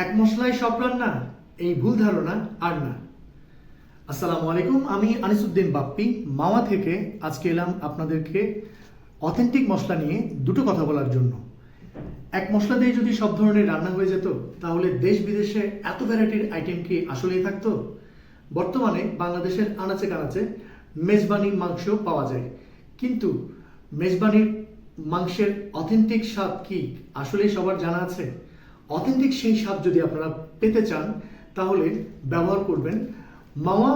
এক মশলায় সব রান্না, এই ভুল ধারণা আর না। আসসালামু আলাইকুম, আমি আনিসুদ্দিন বাপ্পি মাওয়া থেকে আজকে এলাম আপনাদেরকে অথেন্টিক মশলা নিয়ে দুটো কথা বলার জন্য। এক মশলা দিয়ে যদি সব ধরনের রান্না হয়ে যেত তাহলে দেশ বিদেশে এত ভ্যারাইটির আইটেম কি আসলেই থাকতো? বর্তমানে বাংলাদেশের আনাচে কানাচে মেজবানির মাংস পাওয়া যায়, কিন্তু মেজবানির মাংসের অথেন্টিক স্বাদ কি আসলেই সবার জানা আছে? অথেন্টিক সেই স্বাদ যদি আপনারা পেতে চান তাহলে ব্যবহার করবেন মাওয়া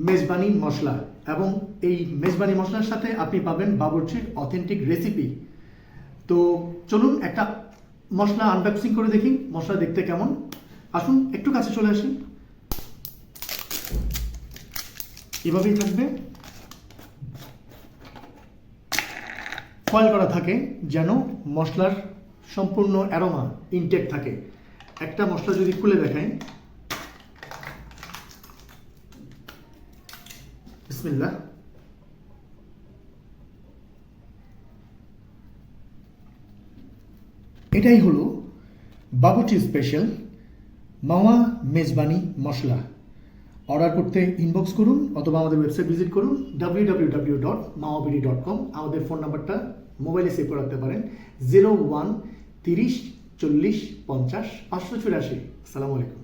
মেজবানি মশলা, এবং এই মেজবানি মশলার সাথে আপনি পাবেন বাবুর্চির অথেন্টিক রেসিপি। তো চলুন একটা মশলা আনবক্সিং করে দেখি মশলা দেখতে কেমন। আসুন একটু কাছে চলে আসি। এভাবেই থাকবে, ফয়েল করা থাকে যেন মশলার সম্পূর্ণ অ্যারোমা ইনটেক থাকে। একটা মশলা যদি খুলে দেখাই, বিসমিল্লাহ। এটাই হলো বাবুর্চি স্পেশাল মাওয়া মেজবানি মশলা। অর্ডার করতে ইনবক্স করুন অথবা আমাদের ওয়েবসাইট ভিজিট করুন www.mawabiri.com। আমাদের ফোন নাম্বারটা মোবাইলে সেভ করে রাখতে পারেন 01 30 40 50 584। আসসালামু আলাইকুম।